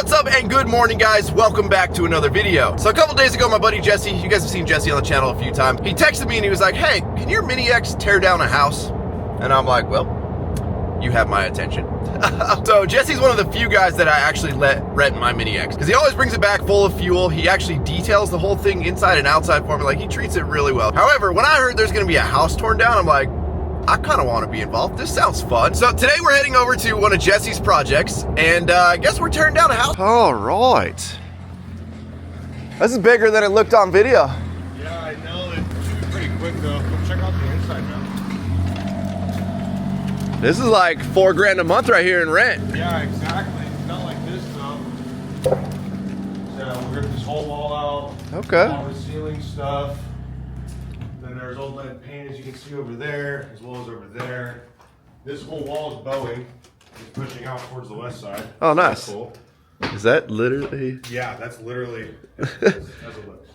What's up and good morning, guys. Welcome back to another video. So a couple days ago, my buddy Jesse, you guys have seen Jesse on the channel a few times, he texted me and he was like, hey, can your Mini X tear down a house? And I'm like, well, you have my attention. So Jesse's one of the few guys that I actually let rent my Mini X, because he always brings it back full of fuel. He actually details the whole thing inside and outside for me. Like, he treats it really well. However, when I heard there's gonna be a house torn down, I'm like, I kind of want to be involved. This sounds fun. So today we're heading over to one of Jesse's projects, and I guess we're tearing down a house. All right. This is bigger than it looked on video. Yeah, I know. It should be pretty quick though. Go check out the inside now. This is like $4 grand a month right here in rent. Yeah, exactly. It's not like this though. So we ripped this whole wall out. Okay. All the ceiling stuff. Then there's old lead paint, as you can see over there, as well as over there. This whole wall is bowing. It's pushing out towards the west side. Oh, nice. That's cool. Is that literally? Yeah, that's literally as it looks.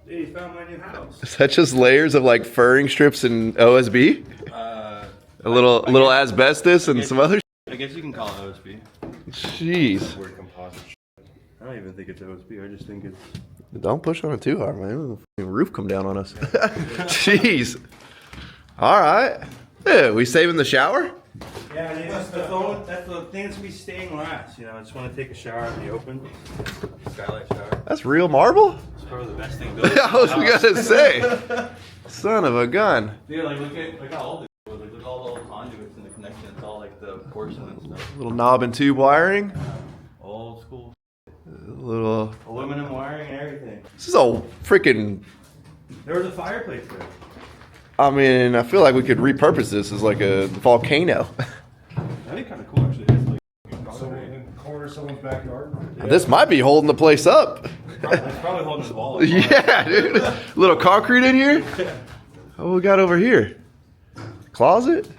Hey, you found my new house. Is that just layers of like furring strips and OSB? A little asbestos and some other. I guess you can call it OSB. Jeez. Weird composite. I don't even think it's OSB. I just think it's. Don't push on it too hard, man. The roof come down on us. Jeez. All right. Yeah, we saving the shower? Yeah, that's the thing that's gonna be staying last. You know, I just want to take a shower in the open. Skylight shower. That's real marble? It's probably the best thing built. I was gonna say. Son of a gun. Dude, like look how old it was. Like look at all the old conduits and the connection. It's all like the porcelain and stuff. Little knob and tube wiring. Old school. Little. Aluminum wiring and everything. This is a freaking. There was a fireplace there. I mean, I feel like we could repurpose this as like a volcano. That'd be kind of cool, actually. It's like Someone in the corner of someone's backyard. Yeah. This might be holding the place up. it's probably holding the wall. Yeah, dude. Little concrete in here. What we got over here? Closet?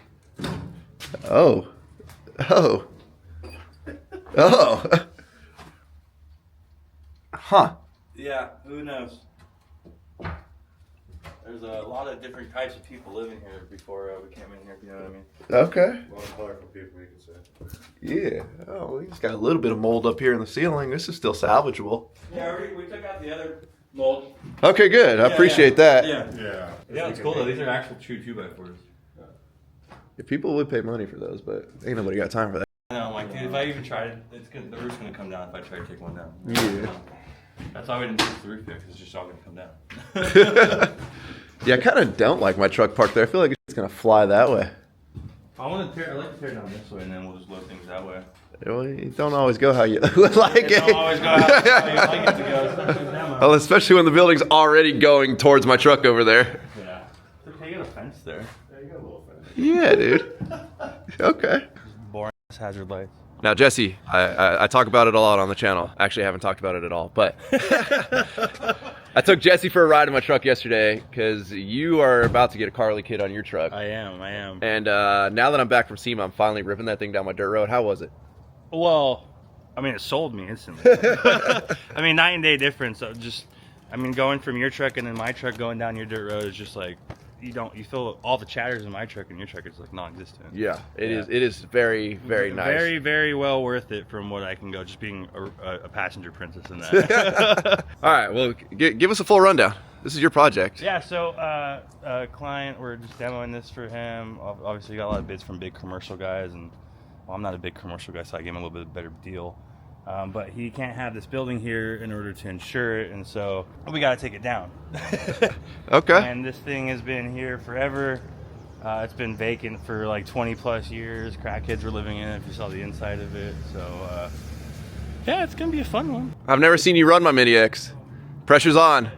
Oh. Oh. Oh. Huh. Yeah, who knows? There's a lot of different types of people living here before we came in here, if you know what I mean. Okay. A lot of colorful people, you can say. Yeah. Oh, we just got a little bit of mold up here in the ceiling. This is still salvageable. Yeah, we took out the other mold. Okay, good. I appreciate that. Yeah. Yeah. Yeah, it's cool though. These are actual true 2x4s. If people would pay money for those, but ain't nobody got time for that. I know, like, dude, if I even tried it, the roof's gonna come down if I try to take one down. Yeah. That's why we didn't fix the roof yet, because it's just all gonna come down. Yeah, I kind of don't like my truck parked there. I feel like it's gonna fly that way. I like to tear down this way, and then we'll just load things that way. Well, it don't always go how you would like it. Don't always go how you like it to go, especially with demo. Well, especially when the building's already going towards my truck over there. Yeah. It's okay, you got a fence there. Yeah, you got a little fence. Yeah, dude. Okay. Boring hazard lights. Now, Jesse, I talk about it a lot on the channel. Actually, I haven't talked about it at all, but I took Jesse for a ride in my truck yesterday because you are about to get a Carly kit on your truck. I am. And now that I'm back from SEMA, I'm finally ripping that thing down my dirt road. How was it? Well, I mean, it sold me instantly. I mean, night and day difference. So going from your truck and then my truck going down your dirt road is just like, you feel all the chatters in my truck and your truck is like non-existent. Yeah, it is very, very nice. Very, very well worth it from what I can go, just being a passenger princess in that. All right, well, give us a full rundown. This is your project. Yeah, so client, we're just demoing this for him. Obviously, got a lot of bids from big commercial guys, and well, I'm not a big commercial guy, so I gave him a little bit better deal. But he can't have this building here in order to insure it, and so we got to take it down. Okay. And this thing has been here forever. It's been vacant for like 20 plus years. Crackheads were living in it, if you saw the inside of it. So, yeah, it's going to be a fun one. I've never seen you run my Mini X. Pressure's on.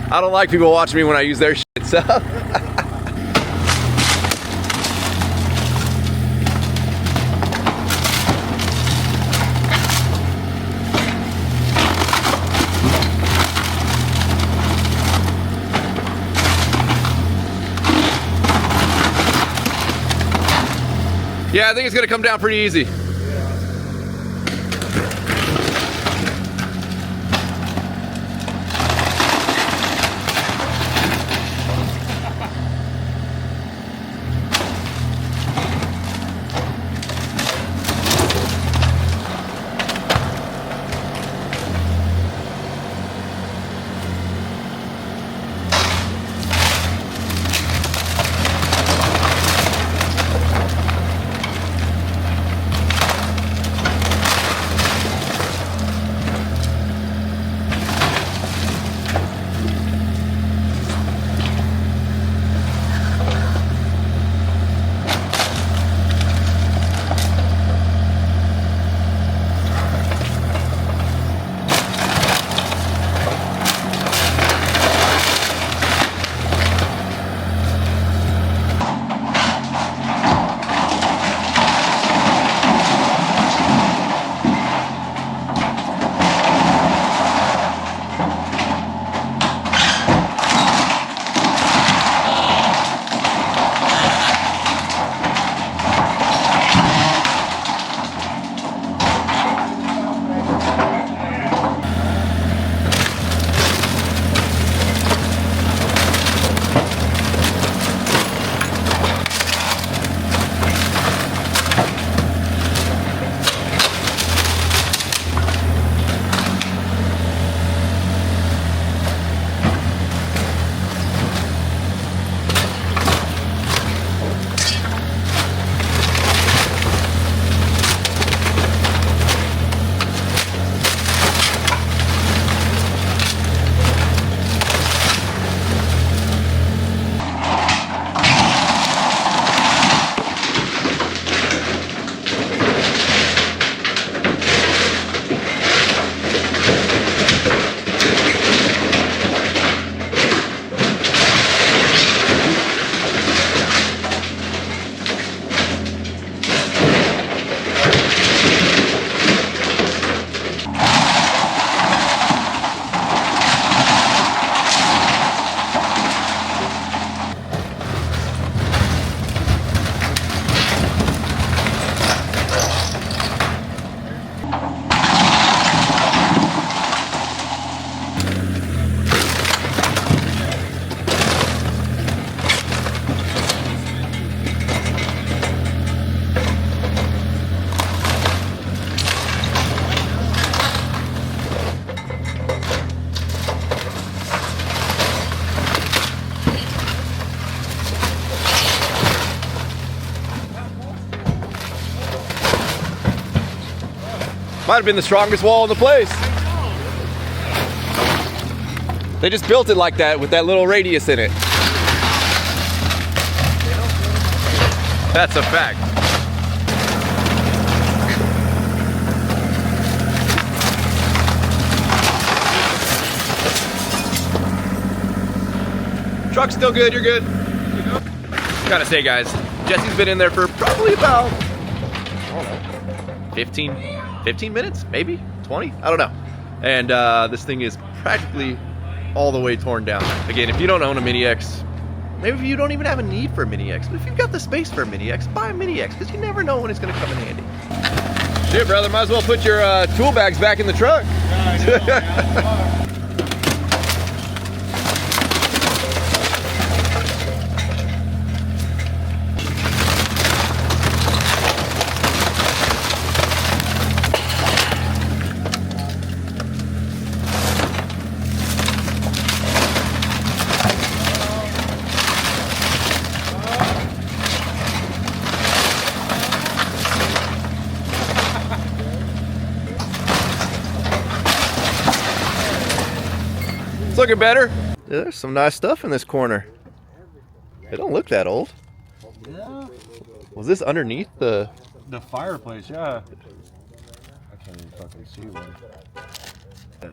I don't like people watching me when I use their shit, so. Yeah, I think it's gonna come down pretty easy. Might have been the strongest wall in the place. They just built it like that with that little radius in it. That's a fact. Truck's still good, you're good. Gotta say, guys, Jesse's been in there for probably about, I don't know, 15 minutes, maybe 20, I don't know. And this thing is practically all the way torn down. Again, if you don't own a Mini X, maybe you don't even have a need for a Mini X, but if you've got the space for a Mini X, buy a Mini X, because you never know when it's gonna come in handy. Shit, brother, might as well put your tool bags back in the truck. Yeah, I know, man. It's looking better. Yeah, there's some nice stuff in this corner. It don't look that old. Yeah. Was this underneath the fireplace? Yeah. I can't even fucking see one.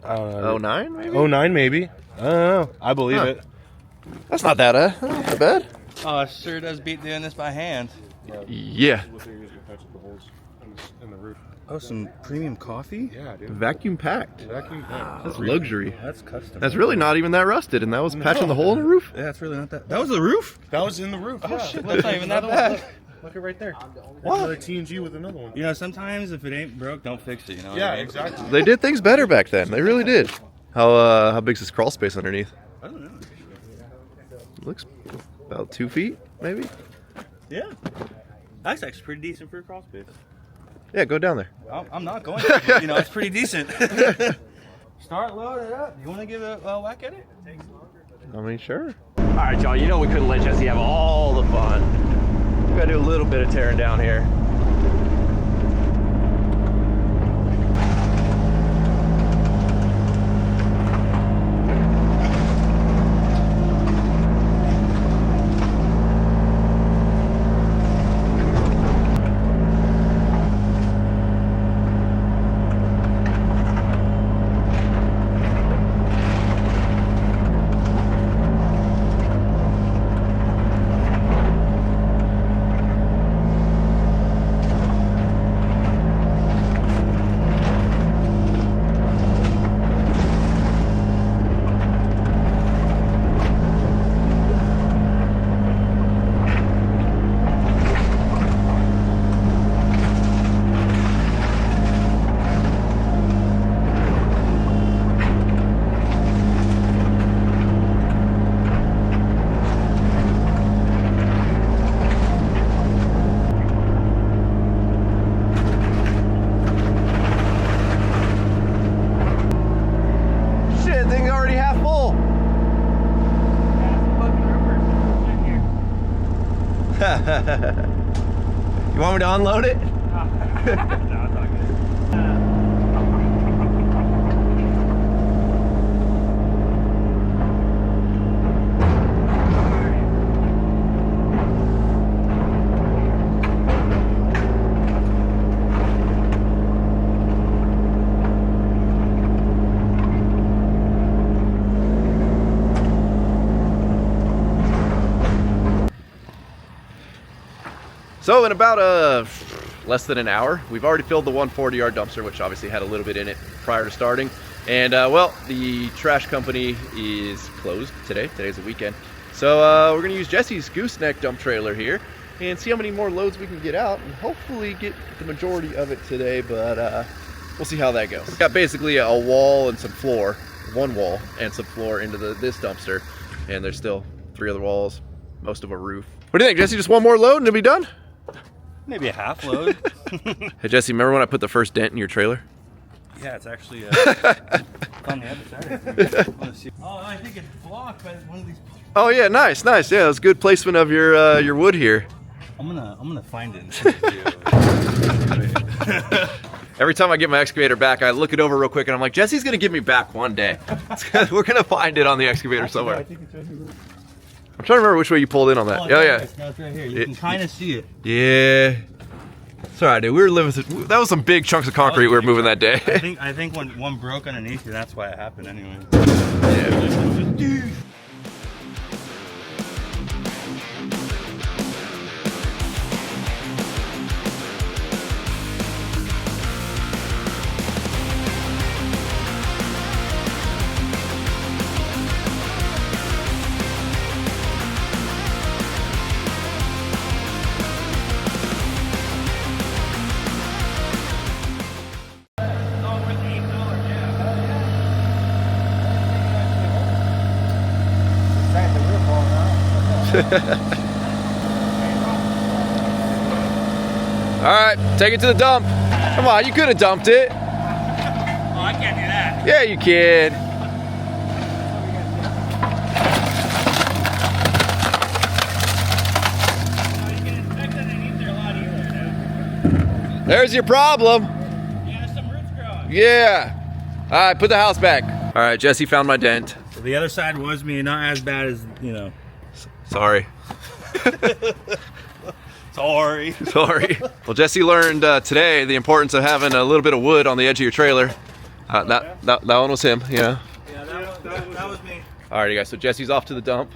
I don't know. 09 maybe? 09 maybe. I don't know. I believe it. That's not that bad. Oh, it sure does beat doing this by hand. Yeah. What they use to patch up the holes in the roof. Oh, some premium coffee? Yeah, dude. Vacuum packed. Vacuum packed. That's luxury. That's custom. That's really not even that rusted, and that was patching the hole in the roof? Yeah, that's really not that. That was the roof? That was in the roof. Oh, shit, that's not even that bad. Look at right there. What? Another TNG with another one. You know, sometimes if it ain't broke, don't fix it, you know? Yeah, what I mean? exactly. They did things better back then. They really did. How big's this crawl space underneath? I don't know. Looks about 2 feet, maybe? Yeah. That's actually pretty decent for a crawl space. Yeah, go down there. I'm not going to. You know, it's pretty decent. Start loading it up. You want to give it a whack at it? I mean, sure. All right, y'all, you know we couldn't let Jesse have all the fun. We gotta do a little bit of tearing down here. You want me to unload it? No, it's all good. So in about less than an hour, we've already filled the 140-yard dumpster, which obviously had a little bit in it prior to starting. And well, the trash company is closed today. Today's a weekend. So we're gonna use Jesse's gooseneck dump trailer here and see how many more loads we can get out and hopefully get the majority of it today, but we'll see how that goes. We've got basically a wall and some floor, one wall and some floor into this dumpster, and there's still 3 other walls, most of a roof. What do you think, Jesse? Just one more load and it'll be done? Maybe a half load. Hey Jesse, remember when I put the first dent in your trailer? Yeah, it's actually on the other side. Oh, I think it's blocked by one of these. Oh yeah, nice. Yeah, that's good placement of your wood here. I'm gonna find it. And send it to you. Every time I get my excavator back, I look it over real quick and I'm like, Jesse's gonna give me back one day. We're gonna find it on the excavator somewhere. I think it's right here. I'm trying to remember which way you pulled in on that. Oh, yeah. No, it's right here. You can kind of see it. Yeah. It's all right, dude. We were living through, that was some big chunks of concrete we were moving that day. I think when one broke underneath you, that's why it happened anyway. Yeah. Alright, take it to the dump. Come on, you could have dumped it. Oh, I can't do that. Yeah, you can. You can inspect underneath there a lot easier, dude. There's your problem. Yeah, there's some roots growing. Yeah. Alright, put the house back. Alright, Jesse found my dent. So the other side was me, not as bad as, you know. Sorry. Sorry. Sorry. Well, Jesse learned today the importance of having a little bit of wood on the edge of your trailer. That one was him, yeah. Yeah, that was me. Alrighty, guys, so Jesse's off to the dump.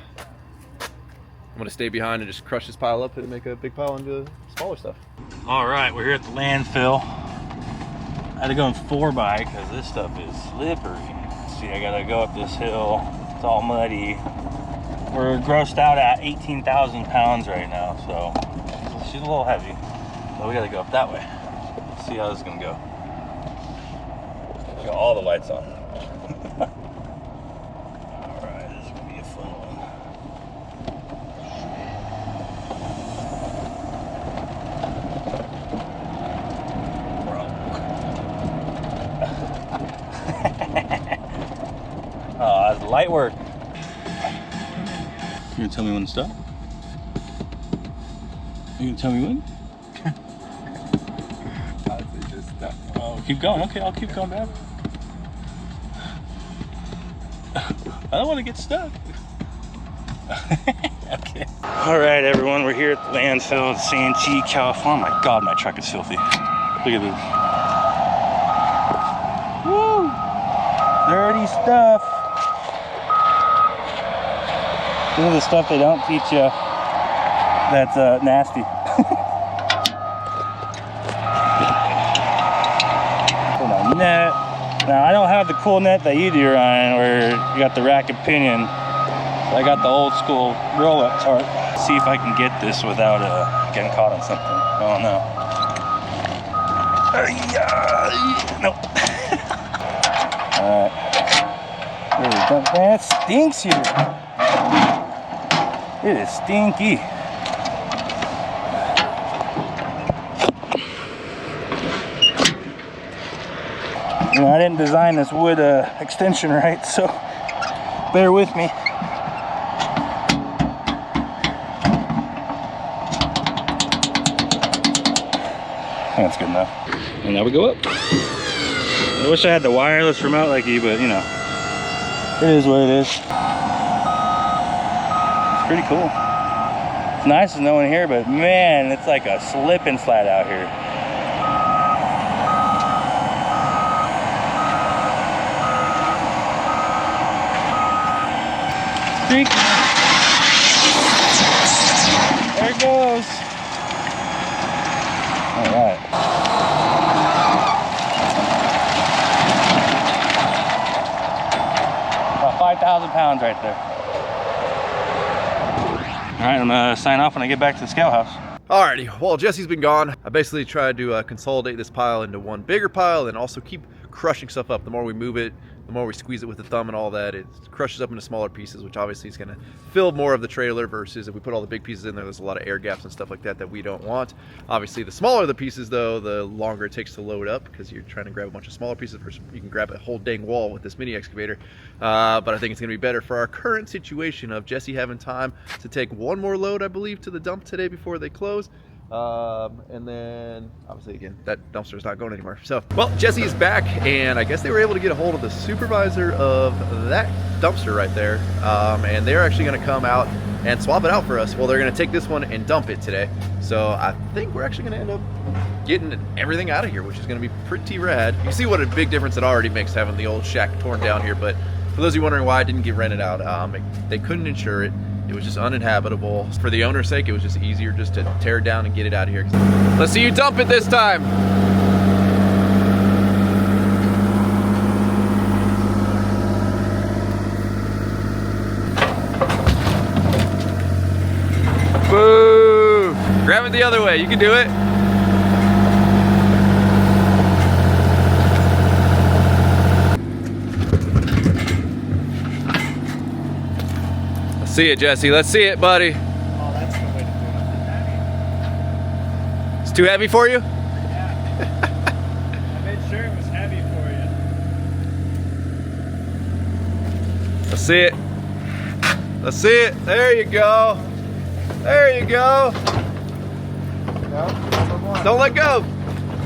I'm gonna stay behind and just crush this pile up and make a big pile into smaller stuff. All right, we're here at the landfill. I had to go in 4x because this stuff is slippery. See, I gotta go up this hill. It's all muddy. We're grossed out at 18,000 pounds right now, so she's a little heavy. So we gotta go up that way. Let's see how this is gonna go. Got all the lights on. All right, this is gonna be a fun one. Oh, that's light work. You gonna tell me when to stop? You gonna tell me when? Just stop. Oh, keep going. Okay, I'll keep going back. I don't want to get stuck. Okay. All right, everyone. We're here at the landfill in Sanchi, California. Oh my God, my truck is filthy. Look at this. Woo! Dirty stuff. This is the stuff they don't teach you that's nasty. Put my net. Now, I don't have the cool net that you do, Ryan, where you got the rack and pinion. So I got the old school roll-up part. See if I can get this without getting caught on something. Oh no. Nope. Alright. Man, it stinks here. It is stinky. You know, I didn't design this wood extension right, so bear with me. I think that's good enough. And now we go up. I wish I had the wireless remote like you, but you know, it is what it is. It's pretty cool. It's nice there's no one here, but man, it's like a slip and slide out here. Streak. There it goes. All right. About 5,000 pounds right there. All right, I'm gonna sign off when I get back to the scale house. Alrighty, while Jesse's been gone, I basically tried to consolidate this pile into one bigger pile and also keep crushing stuff up. The more we move it, the more we squeeze it with the thumb and all that, it crushes up into smaller pieces, which obviously is going to fill more of the trailer versus if we put all the big pieces in there, there's a lot of air gaps and stuff like that that we don't want. Obviously, the smaller the pieces, though, the longer it takes to load up because you're trying to grab a bunch of smaller pieces versus you can grab a whole dang wall with this mini excavator. But I think it's going to be better for our current situation of Jesse having time to take one more load, I believe, to the dump today before they close. And then obviously again, that dumpster is not going anywhere. So, well, Jesse is back, and I guess they were able to get a hold of the supervisor of that dumpster right there. And they're actually going to come out and swap it out for us. Well, they're going to take this one and dump it today. So I think we're actually going to end up getting everything out of here, which is going to be pretty rad. You see what a big difference it already makes having the old shack torn down here. But for those of you wondering why it didn't get rented out, they couldn't insure it. It was just uninhabitable. For the owner's sake, it was just easier just to tear it down and get it out of here. Let's see you dump it this time. Boo! Grab it the other way. You can do it. See it, Jesse. Let's see it, buddy. Oh, that's the way to do it. It's too heavy for you? Yeah. I made sure it was heavy for you. Let's see it. Let's see it. There you go. There you go. No, more. Don't let go.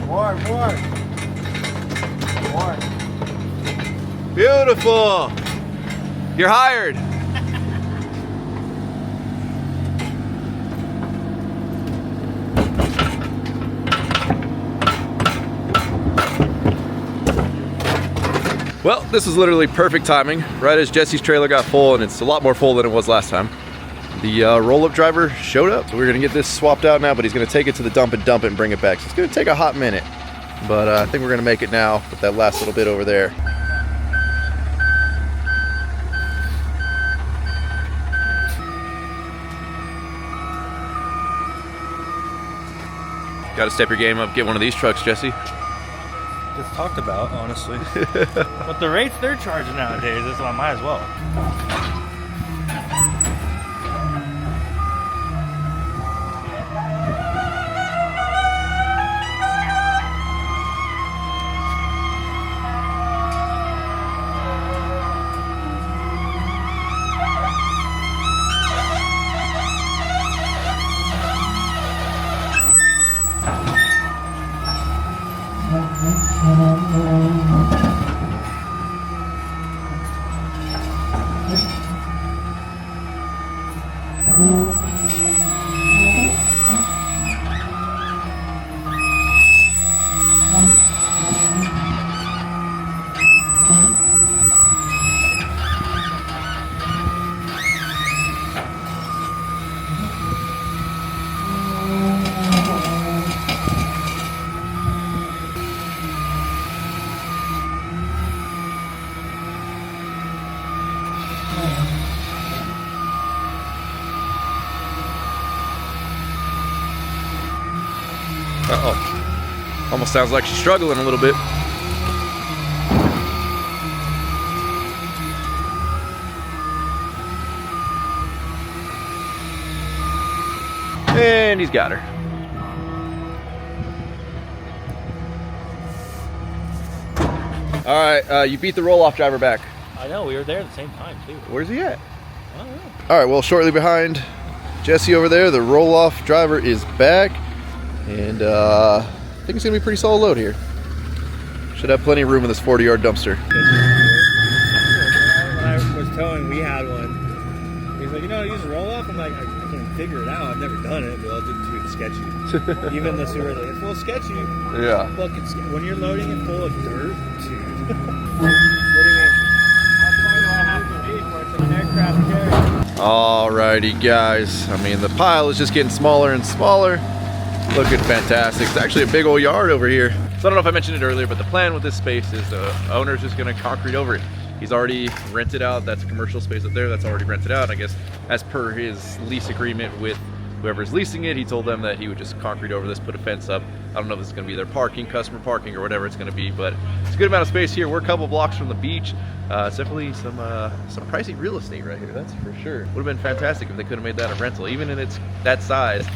More. Beautiful. You're hired. Well, this is literally perfect timing, right as Jesse's trailer got full, and it's a lot more full than it was last time. The roll-up driver showed up, so we're gonna get this swapped out now, but he's gonna take it to the dump it and bring it back. So it's gonna take a hot minute, but I think we're gonna make it now with that last little bit over there. Gotta step your game up, get one of these trucks, Jesse. It's talked about, honestly. But the rates they're charging nowadays, that's why I might as well. Uh-oh. Almost sounds like she's struggling a little bit. And he's got her. All right, you beat the roll-off driver back. I know, we were there at the same time, too. Where's he at? I don't know. All right, well, shortly behind Jesse over there, the roll-off driver is back. And I think it's gonna be a pretty solid load here. Should have plenty of room in this 40-yard dumpster. When I was towing, we had one. He's like, you know how to use a roll-off? I'm like, I can figure it out. I've never done it, but I'll do it sketchy. Even the super's like, it's a little sketchy. Yeah. Look, it's, when you're loading it full of dirt, dude. What do you mean? I'll tell you what I have to be for it's an aircraft carrier. Alrighty, guys. I mean, the pile is just getting smaller and smaller. Looking fantastic. It's actually a big old yard over here. So I don't know if I mentioned it earlier, but the plan with this space is the owner's just gonna concrete over it. He's already rented out, that's a commercial space up there, that's already rented out. I guess as per his lease agreement with whoever's leasing it, he told them that he would just concrete over this, put a fence up. I don't know if it's gonna be their parking, customer parking, or whatever it's gonna be, but it's a good amount of space here. We're a couple blocks from the beach. It's definitely some pricey real estate right here, that's for sure. Would have been fantastic if they could have made that a rental, even in that size.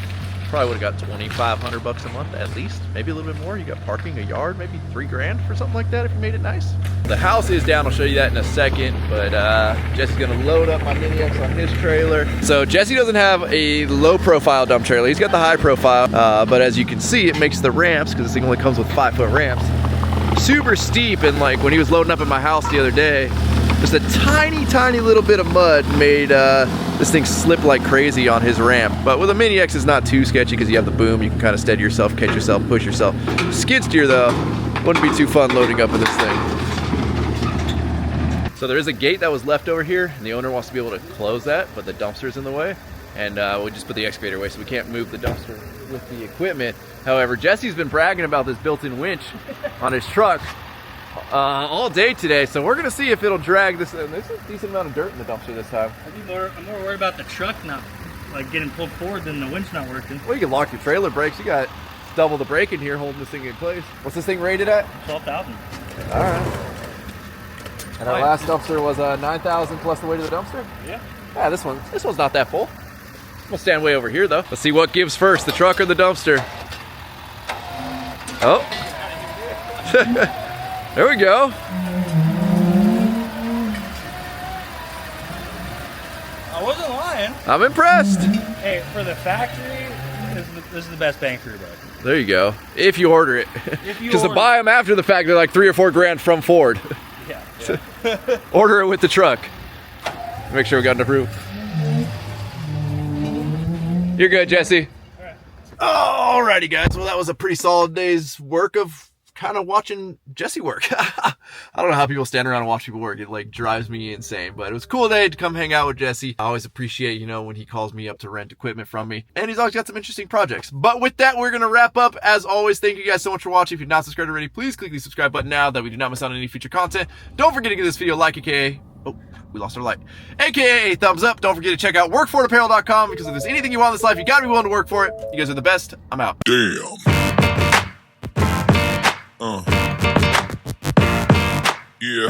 Probably would have got 2,500 bucks a month at least, maybe a little bit more. You got parking, a yard, maybe 3 grand for something like that if you made it nice. The house is down, I'll show you that in a second, but Jesse's gonna load up my Mini X on his trailer. So Jesse doesn't have a low profile dump trailer, he's got the high profile, but as you can see, it makes the ramps, because this thing only comes with 5-foot ramps, super steep. And like when he was loading up at my house the other day, just a tiny little bit of mud made this thing slip like crazy on his ramp. But with a Mini X, it's not too sketchy because you have the boom. You can kind of steady yourself, catch yourself, push yourself. Skid steer though, wouldn't be too fun loading up with this thing. So there is a gate that was left over here, and the owner wants to be able to close that, but the dumpster's in the way. And we just put the excavator away, so we can't move the dumpster with the equipment. However, Jesse's been bragging about this built-in winch on his truck all day today, so we're gonna see if it'll drag this. There's a decent amount of dirt in the dumpster this time. I'm more worried about the truck not like getting pulled forward than the winch not working. Well, you can lock your trailer brakes. You got double the brake in here holding this thing in place. What's this thing rated at? 12,000. All right. And our last dumpster was 9,000 plus the weight of the dumpster. Yeah. Yeah, this one's not that full. We'll stand way over here though. Let's see what gives first, the truck or the dumpster. Oh. There we go. I wasn't lying. I'm impressed. Hey, for the factory, this is the best bang for your buck. There you go. If you order it. If you Because to order buy them after the fact, they're like 3 or 4 grand from Ford. Yeah. Order it with the truck. Make sure we got enough room. You're good, Jesse. All righty, guys. Well, that was a pretty solid day's work of kind of watching Jesse work. I don't know how people stand around and watch people work. It like drives me insane, but it was a cool day to come hang out with Jesse. I always appreciate, you know, when he calls me up to rent equipment from me, and he's always got some interesting projects. But with that, we're going to wrap up. As always, thank you guys so much for watching. If you're not subscribed already, please click the subscribe button now that we do not miss out on any future content. Don't forget to give this video a like, aka, oh, we lost our light, aka a thumbs up. Don't forget to check out workforapparel.com, because if there's anything you want in this life, you gotta be willing to work for it. You guys are the best. I'm out. Damn. Yeah.